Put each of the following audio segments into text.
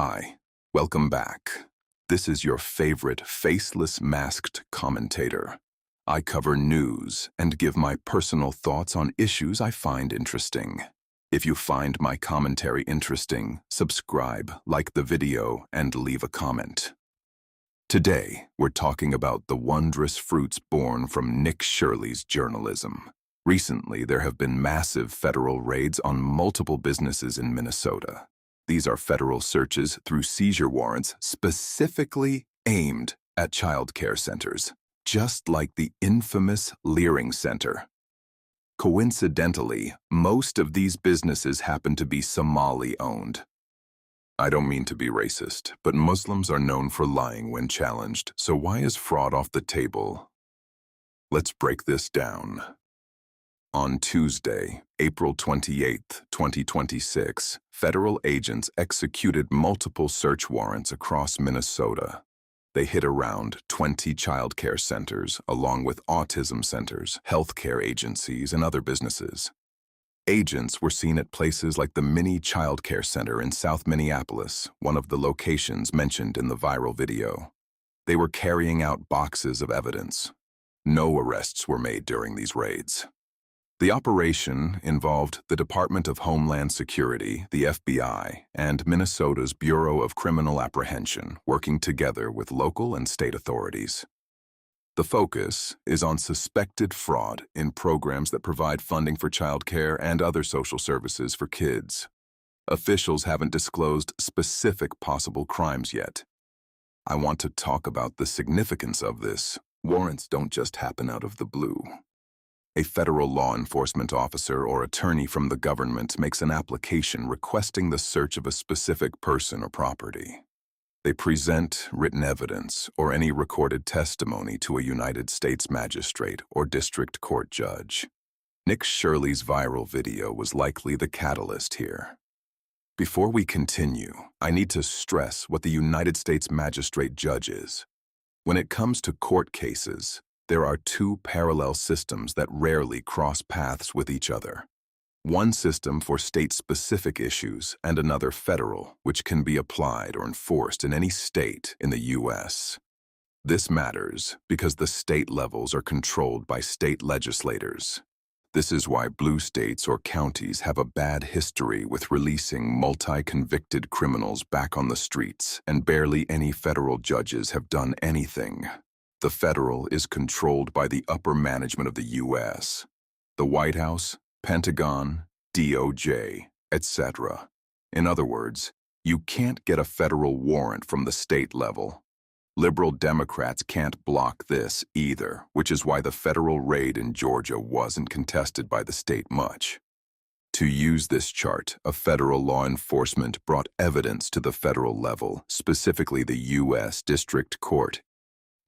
Hi, welcome back. This is your favorite faceless masked commentator. I cover news and give my personal thoughts on issues I find interesting. If you find my commentary interesting, subscribe, like the video, and leave a comment. Today, we're talking about the wondrous fruits born from Nick Shirley's journalism. Recently, there have been massive federal raids on multiple businesses in Minnesota. These are federal searches through seizure warrants specifically aimed at childcare centers, just like the infamous Learing Center. Coincidentally, most of these businesses happen to be Somali-owned. I don't mean to be racist, but Muslims are known for lying when challenged, so why is fraud off the table? Let's break this down. On Tuesday, April 28, 2026, federal agents executed multiple search warrants across Minnesota. They hit around 20 childcare centers, along with autism centers, healthcare agencies, and other businesses. Agents were seen at places like the Mini Childcare Center in South Minneapolis, one of the locations mentioned in the viral video. They were carrying out boxes of evidence. No arrests were made during these raids. The operation involved the Department of Homeland Security, the FBI, and Minnesota's Bureau of Criminal Apprehension, working together with local and state authorities. The focus is on suspected fraud in programs that provide funding for childcare and other social services for kids. Officials haven't disclosed specific possible crimes yet. I want to talk about the significance of this. Warrants don't just happen out of the blue. A federal law enforcement officer or attorney from the government makes an application requesting the search of a specific person or property. They present written evidence or any recorded testimony to a United States magistrate or district court judge. Nick Shirley's viral video was likely the catalyst here. Before we continue, I need to stress what the United States magistrate judge is. When it comes to court cases, there are two parallel systems that rarely cross paths with each other. One system for state-specific issues and another federal, which can be applied or enforced in any state in the U.S. This matters because the state levels are controlled by state legislators. This is why blue states or counties have a bad history with releasing multi-convicted criminals back on the streets, and barely any federal judges have done anything. The federal is controlled by the upper management of the U.S., the White House, Pentagon, DOJ, etc. In other words, you can't get a federal warrant from the state level. Liberal Democrats can't block this either, which is why the federal raid in Georgia wasn't contested by the state much. To use this chart, a federal law enforcement brought evidence to the federal level, specifically the U.S. District Court.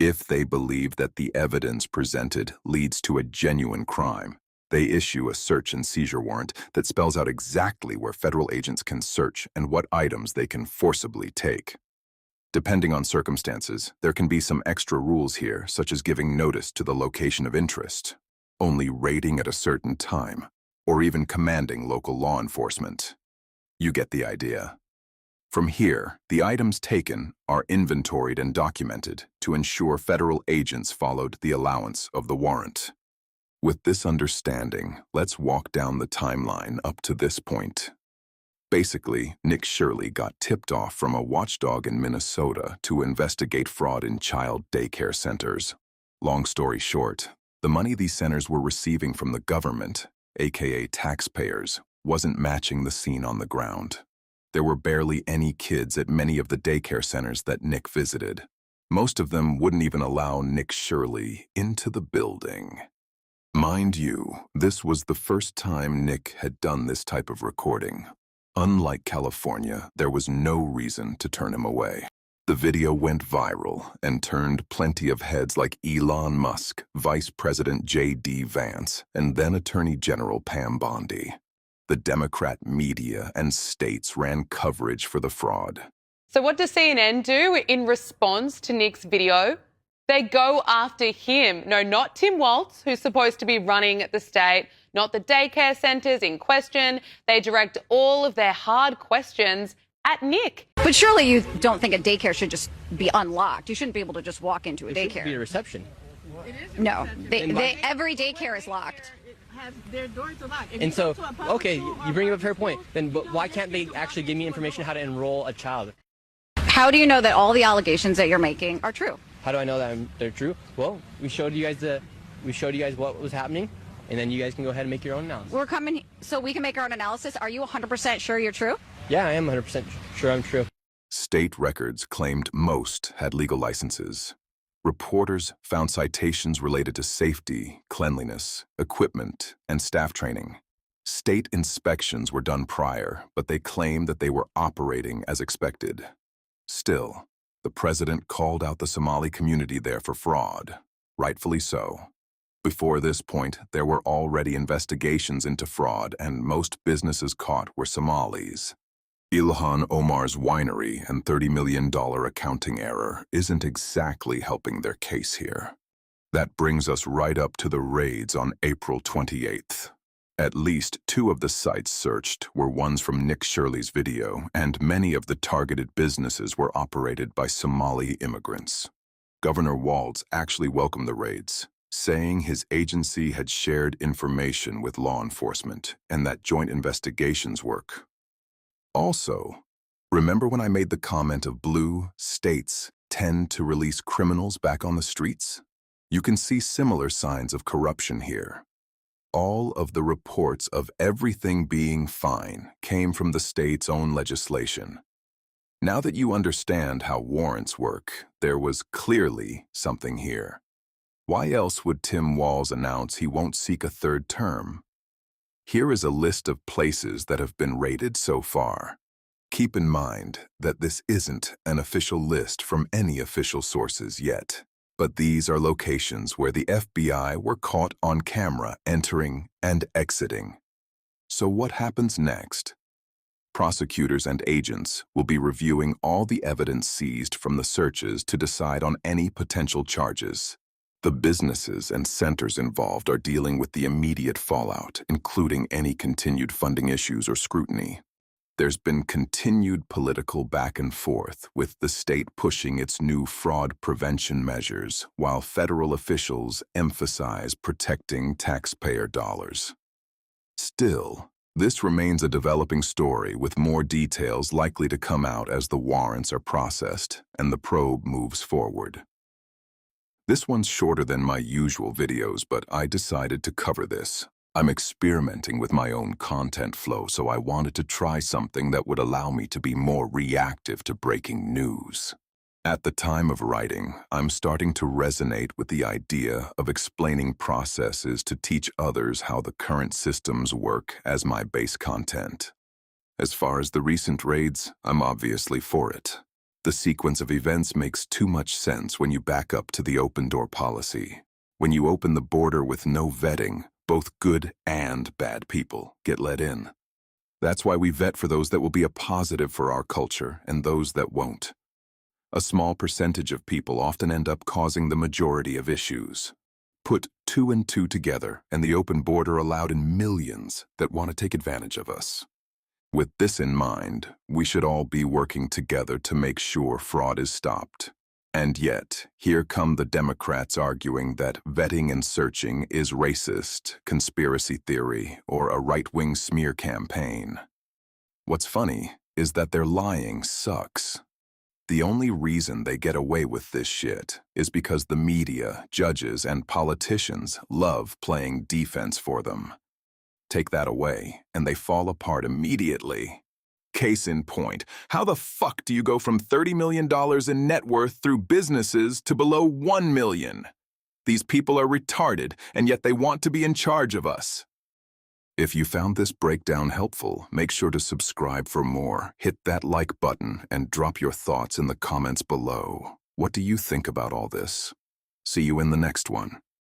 If they believe that the evidence presented leads to a genuine crime, they issue a search and seizure warrant that spells out exactly where federal agents can search and what items they can forcibly take. Depending on circumstances, there can be some extra rules here, such as giving notice to the location of interest, only raiding at a certain time, or even commanding local law enforcement. You get the idea. From here, the items taken are inventoried and documented to ensure federal agents followed the allowance of the warrant. With this understanding, let's walk down the timeline up to this point. Basically, Nick Shirley got tipped off from a watchdog in Minnesota to investigate fraud in child daycare centers. Long story short, the money these centers were receiving from the government, aka taxpayers, wasn't matching the scene on the ground. There were barely any kids at many of the daycare centers that Nick visited. Most of them wouldn't even allow Nick Shirley into the building. Mind you, this was the first time Nick had done this type of recording. Unlike California, there was no reason to turn him away. The video went viral and turned plenty of heads like Elon Musk, Vice President J.D. Vance, and then Attorney General Pam Bondi. The Democrat media and states ran coverage for the fraud. So what does CNN do in response to Nick's video? They go after him. No, not Tim Walz, who's supposed to be running the state, not the daycare centres in question. They direct all of their hard questions at Nick. But surely you don't think a daycare should just be unlocked. You shouldn't be able to just walk into a It should be a daycare. reception. No, every daycare is locked. Their doors are locked. If And you so, go to a public okay, school or you bring up a private fair point. school, Then you don't why can't they necessarily actually have give me to information how to enroll a child? How do you know that all the allegations that you're making are true? How do I know that they're true? Well, we showed you guys what was happening, and then you guys can go ahead and make your own analysis. We're coming so we can make our own analysis. Are you 100% sure you're true? Yeah, I am 100% sure I'm true. State records claimed most had legal licenses. Reporters found citations related to safety, cleanliness, equipment, and staff training. State inspections were done prior, but they claimed that they were operating as expected. Still, the president called out the Somali community there for fraud, rightfully so. Before this point, there were already investigations into fraud, and most businesses caught were Somalis. Ilhan Omar's winery and $30 million accounting error isn't exactly helping their case here. That brings us right up to the raids on April 28th. At least 2 of the sites searched were ones from Nick Shirley's video, and many of the targeted businesses were operated by Somali immigrants. Governor Walz actually welcomed the raids, saying his agency had shared information with law enforcement and that joint investigations work. Also, remember when I made the comment of blue states tend to release criminals back on the streets? You can see similar signs of corruption here. All of the reports of everything being fine came from the state's own legislation. Now that you understand how warrants work, there was clearly something here. Why else would Tim Walz announce he won't seek a 3rd term? Here is a list of places that have been raided so far. Keep in mind that this isn't an official list from any official sources yet, but these are locations where the FBI were caught on camera entering and exiting. So what happens next? Prosecutors and agents will be reviewing all the evidence seized from the searches to decide on any potential charges. The businesses and centers involved are dealing with the immediate fallout, including any continued funding issues or scrutiny. There's been continued political back and forth, with the state pushing its new fraud prevention measures, while federal officials emphasize protecting taxpayer dollars. Still, this remains a developing story, with more details likely to come out as the warrants are processed and the probe moves forward. This one's shorter than my usual videos, but I decided to cover this. I'm experimenting with my own content flow, so I wanted to try something that would allow me to be more reactive to breaking news. At the time of writing, I'm starting to resonate with the idea of explaining processes to teach others how the current systems work as my base content. As far as the recent raids, I'm obviously for it. The sequence of events makes too much sense when you back up to the open door policy. When you open the border with no vetting, both good and bad people get let in. That's why we vet for those that will be a positive for our culture and those that won't. A small percentage of people often end up causing the majority of issues. Put 2 and 2 together, and the open border allowed in millions that want to take advantage of us. With this in mind, we should all be working together to make sure fraud is stopped. And yet, here come the Democrats arguing that vetting and searching is racist, conspiracy theory, or a right-wing smear campaign. What's funny is that their lying sucks. The only reason they get away with this shit is because the media, judges, and politicians love playing defense for them. Take that away, and they fall apart immediately. Case in point, how the fuck do you go from $30 million in net worth through businesses to below $1 million? These people are retarded, and yet they want to be in charge of us. If you found this breakdown helpful, make sure to subscribe for more, hit that like button, and drop your thoughts in the comments below. What do you think about all this? See you in the next one.